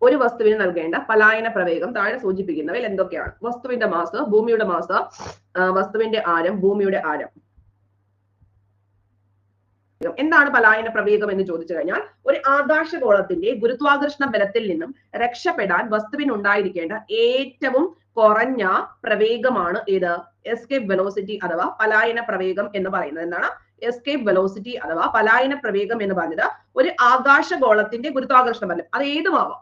ഒരു വസ്തുവിന് നൽകേണ്ട പലായന പ്രവേഗം താഴെ സൂചിപ്പിക്കുന്നവയിൽ എന്തൊക്കെയാണ്? വസ്തുവിന്റെ മാസ്, ഭൂമിയുടെ മാസ്, വസ്തുവിന്റെ ആരം, ഭൂമിയുടെ ആരം. എന്താണ് പലായന പ്രവേഗം എന്ന് ചോദിച്ചു കഴിഞ്ഞാൽ, ഒരു ആകാശഗോളത്തിന്റെ ഗുരുത്വാകർഷണ ബലത്തിൽ നിന്നും രക്ഷപ്പെടാൻ വസ്തുവിന് ഉണ്ടായിരിക്കേണ്ട ഏറ്റവും കുറഞ്ഞ പ്രവേഗമാണ് ഏത്? എസ്കേപ്പ് വെലോസിറ്റി അഥവാ പലായന പ്രവേഗം എന്ന് പറയുന്നത്. എന്താണ് എസ്കേപ്പ് വെലോസിറ്റി അഥവാ പലായന പ്രവേഗം എന്ന് പറഞ്ഞത്? ഒരു ആകാശഗോളത്തിന്റെ ഗുരുത്വാകർഷണ ബലം, അത് ഏതുമാവാം,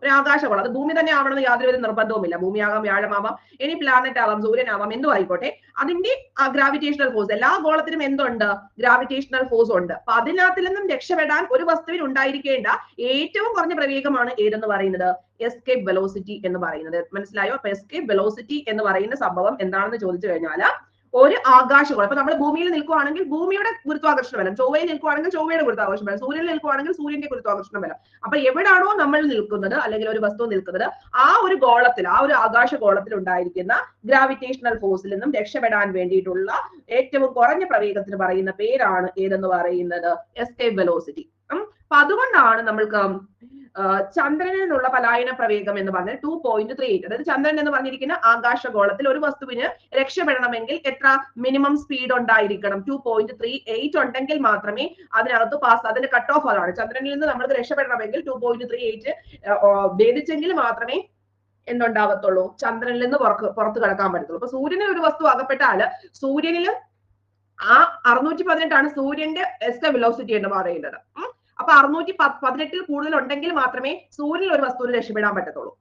ഒരു ആകാശഗോളം, അത് ഭൂമി തന്നെ ആവണമെന്ന് യാതൊരുവിധ നിർബന്ധവുമില്ല. ഭൂമിയാകാം, വ്യാഴമാവാം, ഇനി പ്ലാനറ്റ് ആവാം, സൂര്യനാവാം, എന്തും ആയിക്കോട്ടെ. അതിന്റെ ഗ്രാവിറ്റേഷണൽ ഫോഴ്സ്, എല്ലാ ഗോളത്തിനും എന്തുണ്ട്? ഗ്രാവിറ്റേഷണൽ ഫോഴ്സ് ഉണ്ട്. അപ്പൊ അതിനകത്തിൽ നിന്നും രക്ഷപ്പെടാൻ ഒരു വസ്തുവിന് ഉണ്ടായിരിക്കേണ്ട ഏറ്റവും കുറഞ്ഞ പ്രവേഗമാണ് ഏതെന്ന് പറയുന്നത്? എസ്കേപ്പ് വെലോസിറ്റി എന്ന് പറയുന്നത്. മനസ്സിലായോ? അപ്പൊ എസ്കേപ്പ് വെലോസിറ്റി എന്ന് പറയുന്ന സംഭവം എന്താണെന്ന് ചോദിച്ചു കഴിഞ്ഞാൽ, ഒരു ആകാശഗോളം, അപ്പൊ നമ്മൾ ഭൂമിയിൽ നിൽക്കുകയാണെങ്കിൽ ഭൂമിയുടെ ഗുരുത്വാകർഷണ ബലം, ചൊവ്വയിൽ നിൽക്കുകയാണെങ്കിൽ ചൊവ്വയുടെ ഗുരുത്വാകർഷണ ബലം, സൂര്യനിൽ നിൽക്കുകയാണെങ്കിൽ സൂര്യന്റെ ഗുരുത്വാകർഷണ ബലം. അപ്പൊ എവിടാണോ നമ്മൾ നിൽക്കുന്നത് അല്ലെങ്കിൽ ഒരു വസ്തു നിൽക്കുന്നത്, ആ ഒരു ഗോളത്തിൽ, ആ ഒരു ആകാശഗോളത്തിൽ ഉണ്ടായിരിക്കുന്ന ഗ്രാവിറ്റേഷണൽ ഫോഴ്സിൽ നിന്നും രക്ഷപ്പെടാൻ വേണ്ടിയിട്ടുള്ള ഏറ്റവും കുറഞ്ഞ പ്രവേഗത്തിന് പറയുന്ന പേരാണ് ഏതെന്ന് പറയുന്നത്? Escape velocity. അപ്പൊ അതുകൊണ്ടാണ് നമ്മൾക്ക് ചന്ദ്രനിൽ നിന്നുള്ള പലായന പ്രവേഗം എന്ന് പറഞ്ഞാൽ 2.38. അതായത് ചന്ദ്രൻ എന്ന് പറഞ്ഞിരിക്കുന്ന ആകാശഗോളത്തിൽ ഒരു വസ്തുവിന് രക്ഷപ്പെടണമെങ്കിൽ എത്ര മിനിമം സ്പീഡ് ഉണ്ടായിരിക്കണം? 2.38 ഉണ്ടെങ്കിൽ മാത്രമേ അതിനകത്ത് പാസ്, അതിന്റെ കട്ട് ഓഫ് അതാണ്. ചന്ദ്രനിൽ നിന്ന് നമ്മൾക്ക് രക്ഷപ്പെടണമെങ്കിൽ 2.38 ഭേദിച്ചെങ്കിൽ മാത്രമേ എന്തുണ്ടാവത്തുള്ളൂ? ചന്ദ്രനിൽ നിന്ന് പുറത്ത് കടക്കാൻ പറ്റത്തുള്ളൂ. അപ്പൊ സൂര്യനിൽ ഒരു വസ്തു അകപ്പെട്ടാൽ സൂര്യനിലും ആ 618 സൂര്യന്റെ എസ്കേപ്പ് വെലോസിറ്റി എന്ന് പറയുന്നത്. അപ്പൊ 618 കൂടുതൽ ഉണ്ടെങ്കിൽ മാത്രമേ സൂര്യനിൽ ഒരു വസ്തുവിന് രക്ഷപ്പെടാൻ പറ്റത്തുള്ളൂ.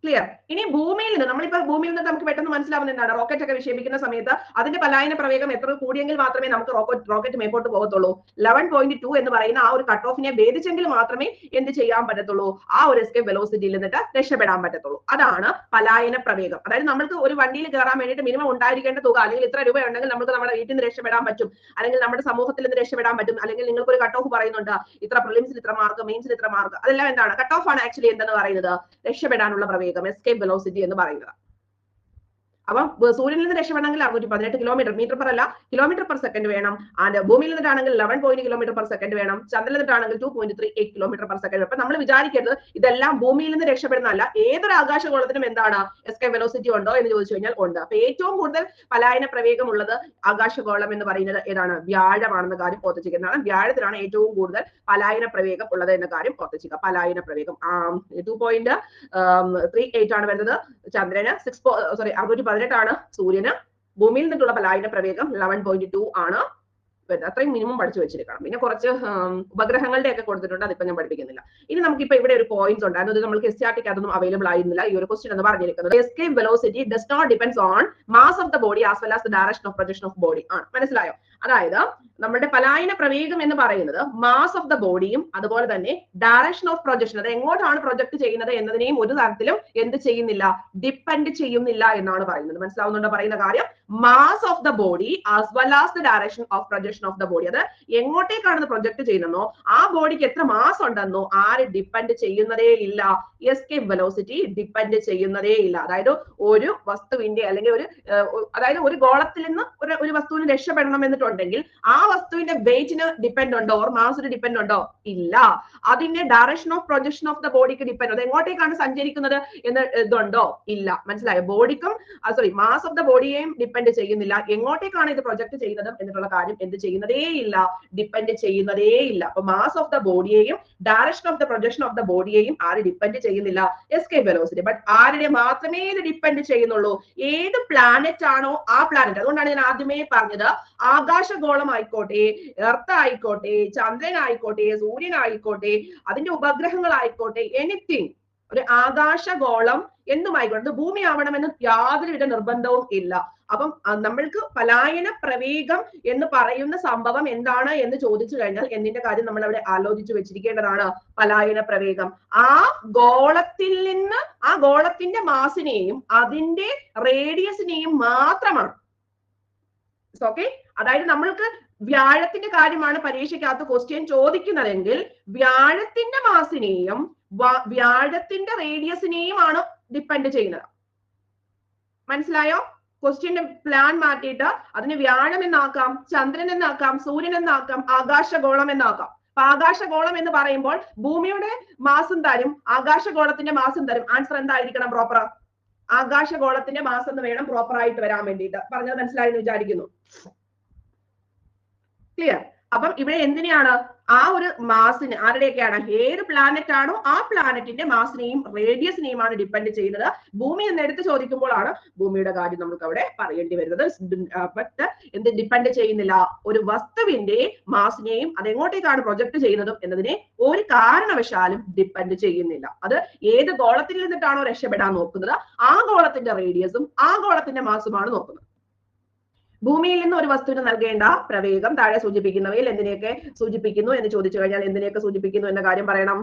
ക്ലിയർ? ഇനി ഭൂമിയിൽ നിന്ന്, നമ്മളിപ്പോ ഭൂമിയിൽ നിന്ന് നമുക്ക് പെട്ടെന്ന് മനസ്സിലാവുന്ന എന്താണ്? റോക്കറ്റ് ഒക്കെ വിക്ഷേപിക്കുന്ന സമയത്ത് അതിന്റെ പലായന പ്രവേഗം എത്ര കൂടിയെങ്കിൽ മാത്രമേ നമുക്ക് റോക്കറ്റ് മേപ്പോട്ട് പോകത്തുള്ളൂ? 11.2 എന്ന് പറയുന്ന ആ ഒരു കട്ട് ഓഫിനെ ഭേദിച്ചെങ്കിൽ മാത്രമേ എന്ത് ചെയ്യാൻ പറ്റത്തുള്ളൂ? ആ ഒരു എസ്കേപ്പ് വെലോസിറ്റിയിൽ നിന്നിട്ട് രക്ഷപ്പെടാൻ പറ്റത്തുള്ളൂ. അതാണ് പലായന പ്രവേഗം. അതായത് നമ്മൾക്ക് ഒരു വണ്ടിയിൽ കയറാൻ വേണ്ടിയിട്ട് മിനിമം ഉണ്ടായിരിക്കേണ്ട തുക, അല്ലെങ്കിൽ ഇത്ര രൂപ ഉണ്ടെങ്കിൽ നമുക്ക് നമ്മുടെ വീട്ടിൽ നിന്ന് രക്ഷപ്പെടാൻ പറ്റും, അല്ലെങ്കിൽ നമ്മുടെ സമൂഹത്തിൽ നിന്ന് രക്ഷപ്പെടാൻ പറ്റും, അല്ലെങ്കിൽ നിങ്ങൾക്ക് ഒരു കട്ട് ഓഫ് പറയുന്നുണ്ട്, ഇത്ര പ്രിലിംസിൽ ഇത്ര മാർക്ക്, മെയിൻസിൽ ഇത്ര മാർക്ക്. അതെല്ലാം എന്താണ്? കട്ട് ഓഫ് ആണ് ആക്ച്വലി എന്തെന്ന് പറയുന്നത്? രക്ഷപ്പെടാനുള്ള പ്രവേഗം, എസ്കേപ്പ് വെലോസിറ്റി എന്ന് പറയുന്നത്. അപ്പം സൂര്യനിൽ നിന്ന് രക്ഷപ്പെടണമെങ്കിൽ 618 മീറ്റർ പെർ അല്ല, കിലോമീറ്റർ പെർ സെക്കൻഡ് വേണം. ആൻഡ് ഭൂമിയിൽ നിന്നിട്ടാണെങ്കിൽ 11 കിലോമീറ്റർ പെർ സെക്കൻഡ് വേണം. ചന്ദ്രനിൽ നിന്നിട്ടാണെങ്കിൽ 2.38 കിലോമീറ്റർ പെർ സെക്കൻഡ്. അപ്പൊ നമ്മൾ വിചാരിക്കരുത് ഇതെല്ലാം ഭൂമിയിൽ നിന്ന് രക്ഷപ്പെടുന്നതല്ല. ഏതൊരു ആകാശഗോളത്തിനും എന്താണ്? എസ്കേപ്പ് വെലോസിറ്റി ഉണ്ടോ എന്ന് ചോദിച്ചു കഴിഞ്ഞാൽ ഉണ്ട്. അപ്പൊ ഏറ്റവും കൂടുതൽ പലായന പ്രവേഗം ഉള്ളത് ആകാശഗോളം എന്ന് പറയുന്നത് ഏതാണ്? വ്യാഴമാണെന്ന കാര്യം ഓർത്തിരിക്കുന്നതാണ്. വ്യാഴത്തിലാണ് ഏറ്റവും കൂടുതൽ പലായന പ്രവേഗം ഉള്ളത് എന്ന കാര്യം ഓർത്തിരിക്കുക. പലായന പ്രവേഗം 2.38 ആണ് വരുന്നത്. ചന്ദ്രന് 618 ആണ്. സൂര്യന് ഭൂമിയിൽ നിന്നുള്ള പലായന പ്രവേഗം 11.2 ആണ്. അത്രയും മിനിമം പഠിച്ചു വെച്ചിരിക്കണം. പിന്നെ കുറച്ച് ഉപഗ്രഹങ്ങളുടെ ഒക്കെ കൊടുത്തിട്ടുണ്ട്, അതിപ്പോ ഞാൻ പഠിപ്പിക്കുന്നില്ല. ഇനി നമുക്കിപ്പോ ഇവിടെ ഒരു പോയിന്റ്സ് ഉണ്ടായിരുന്നു, അത് നമുക്ക് SCRT അതൊന്നും അവൈലബിൾ ആയിരുന്നില്ല. ഈ ഒരു ക്വസ്റ്റ്യൻ എന്ന് പറഞ്ഞിരിക്കുന്നത് escape velocity does not depends on mass of the body as well as the direction of projection of body ആണ്. മനസ്സിലായോ? അതായത് നമ്മുടെ പലായന പ്രവേഗം എന്ന് പറയുന്നത് മാസ് ഓഫ് ദ ബോഡിയും അതുപോലെ തന്നെ ഡയറക്ഷൻ ഓഫ് പ്രൊജക്ഷൻ, അത് എങ്ങോട്ടാണ് പ്രൊജക്ട് ചെയ്യുന്നത് എന്നതിനെയും ഒരു തരത്തിലും എന്ത് ചെയ്യുന്നില്ല? ഡിപ്പെൻഡ് ചെയ്യുന്നില്ല എന്നാണ് പറയുന്നത്. മനസ്സിലാവുന്നുണ്ടോ പറയുന്ന കാര്യം? Mass of the body as well as the direction of projection of the body, അത് എങ്ങോട്ടേക്കാണ് പ്രൊജക്ട് ചെയ്യുന്നോ ആ ബോഡിക്ക് എത്ര മാസ് ഉണ്ടെന്നോ ആര് ഡിപ്പെൻഡ് ചെയ്യുന്നതേ ഇല്ല. എസ്കേപ്പ് വെലോസിറ്റി ഡിപ്പെൻഡ് ചെയ്യുന്നതേ ഇല്ല. അതായത് ഒരു വസ്തുവിന്റെ അല്ലെങ്കിൽ ഒരു ഗോളത്തിൽ നിന്ന് ഒരു വസ്തുവിന് രക്ഷപ്പെടണം എന്നിട്ടുണ്ടെങ്കിൽ ആ വസ്തുവിന്റെ വെയിറ്റിന് ഡിപ്പെൻഡ് ഉണ്ടോ? ഓർ മാസിന് ഡിപ്പെൻഡ് ഉണ്ടോ? ഇല്ല. അതിന്റെ direction of projection of the ബോഡിക്ക് ഡിപ്പെൻഡ്, അത് എങ്ങോട്ടേക്കാണ് സഞ്ചരിക്കുന്നത് എന്ന് ഇതുണ്ടോ? ഇല്ല. മനസ്സിലായോ? ബോഡിക്കും മാസ് ഓഫ് ദ ബോഡിയെയും ഡിപ്പെൻഡ് ചെയ്യുന്നില്ല. എങ്ങോട്ടേക്കാണ് ഇത് പ്രൊജക്ട് ചെയ്യുന്നത് എന്നുള്ള കാര്യം എന്ത് ചെയ്യുന്നതേ ഇല്ല? ഡിപ്പെൻഡ് ചെയ്യുന്നതേ ഇല്ല. അപ്പൊ മാസ് ഓഫ് ദ ബോഡിയെയും direction of the projection of the ബോഡിയെയും ആര് ഡിപ്പെൻഡ് ചെയ്യുന്നില്ല? Escape velocity. ബട്ട് ആരുടെ മാത്രമേ ഇത് ഡിപ്പെൻഡ് ചെയ്യുന്നുള്ളൂ? ഏത് പ്ലാനറ്റ് ആണോ ആ പ്ലാനറ്റ്. അതുകൊണ്ടാണ് ഞാൻ ആദ്യമേ പറഞ്ഞത്, ആകാശഗോളം ആയിക്കോട്ടെ, എർത്ത് ആയിക്കോട്ടെ, ചന്ദ്രൻ ആയിക്കോട്ടെ, സൂര്യൻ ആയിക്കോട്ടെ, അതിന്റെ ഉപഗ്രഹങ്ങൾ ആയിക്കോട്ടെ, എനിത്തിങ്, ഒരു ആകാശഗോളം എന്തുമായിക്കോട്ടെ, ഭൂമി ആവണമെന്ന് യാതൊരുവിധ നിർബന്ധവും ഇല്ല. അപ്പം നമ്മൾക്ക് പലായന പ്രവേഗം എന്ന് പറയുന്ന സംഭവം എന്താണ് എന്ന് ചോദിച്ചു കഴിഞ്ഞാൽ എന്തിന്റെ കാര്യം നമ്മൾ അവിടെ ആലോചിച്ചു വെച്ചിരിക്കേണ്ടതാണ്? പലായന പ്രവേഗം ആ ഗോളത്തിൽ നിന്ന്, ആ ഗോളത്തിന്റെ മാസിനെയും അതിന്റെ റേഡിയസിനെയും മാത്രമാണ്. ഓക്കെ? അതായത് നമ്മൾക്ക് വ്യാഴത്തിന്റെ കാര്യമാണ് പരീക്ഷയ്ക്കകത്ത് ക്വസ്റ്റ്യൻ ചോദിക്കുന്നതെങ്കിൽ വ്യാഴത്തിന്റെ മാസിനെയും വ്യാഴത്തിന്റെ റേഡിയസിനെയും ആണ് ഡിപ്പെൻഡ് ചെയ്യുന്നത്. മനസ്സിലായോ? ക്വസ്റ്റ്യന്റെ പ്ലാൻ മാറ്റിയിട്ട് അതിന് വ്യാഴം എന്നാക്കാം, ചന്ദ്രൻ എന്നാക്കാം, സൂര്യൻ എന്നാക്കാം, ആകാശഗോളം എന്നാക്കാം. അപ്പൊ ആകാശഗോളം എന്ന് പറയുമ്പോൾ ഭൂമിയുടെ മാസം തരും, ആകാശഗോളത്തിന്റെ മാസം തരും. ആൻസർ എന്തായിരിക്കണം പ്രോപ്പർ? ആകാശഗോളത്തിന്റെ മാസം എന്ന് വേണം പ്രോപ്പർ ആയിട്ട് വരാൻ വേണ്ടിയിട്ട്. പറഞ്ഞത് മനസ്സിലായി എന്ന് വിചാരിക്കുന്നു. ക്ലിയർ? അപ്പം ഇവിടെ എന്തിനെയാണ് ആ ഒരു മാസിന് ആരുടെയൊക്കെയാണ് ഏത് പ്ലാനറ്റ് ആണോ ആ പ്ലാനറ്റിന്റെ മാസിനെയും റേഡിയസിനെയുമാണ് ഡിപ്പെൻഡ് ചെയ്യുന്നത്. ഭൂമി എന്ന് എടുത്ത് ചോദിക്കുമ്പോഴാണ് ഭൂമിയുടെ കാര്യം നമുക്ക് അവിടെ പറയേണ്ടി വരുന്നത്. ബട്ട് എന്ത് ഡിപ്പെൻഡ് ചെയ്യുന്നില്ല, ഒരു വസ്തുവിന്റെ മാസിനെയും അതെങ്ങോട്ടേക്കാണ് പ്രൊജക്ട് ചെയ്യുന്നതും എന്നതിനെ ഒരു കാരണവശാലും ഡിപ്പെൻഡ് ചെയ്യുന്നില്ല. അത് ഏത് ഗോളത്തിൽ നിന്നിട്ടാണോ രക്ഷപ്പെടാൻ നോക്കുന്നത് ആ ഗോളത്തിന്റെ റേഡിയസും ആ ഗോളത്തിന്റെ മാസുമാണ് നോക്കുന്നത്. ഭൂമിയിൽ നിന്ന് ഒരു വസ്തുവിന് നൽകേണ്ട പ്രവേഗം താഴെ സൂചിപ്പിക്കുന്നവയിൽ എന്തിനെയൊക്കെ സൂചിപ്പിക്കുന്നു എന്ന് ചോദിച്ചു കഴിഞ്ഞാൽ എന്തിനെയൊക്കെ സൂചിപ്പിക്കുന്നു എന്ന കാര്യം പറയണം.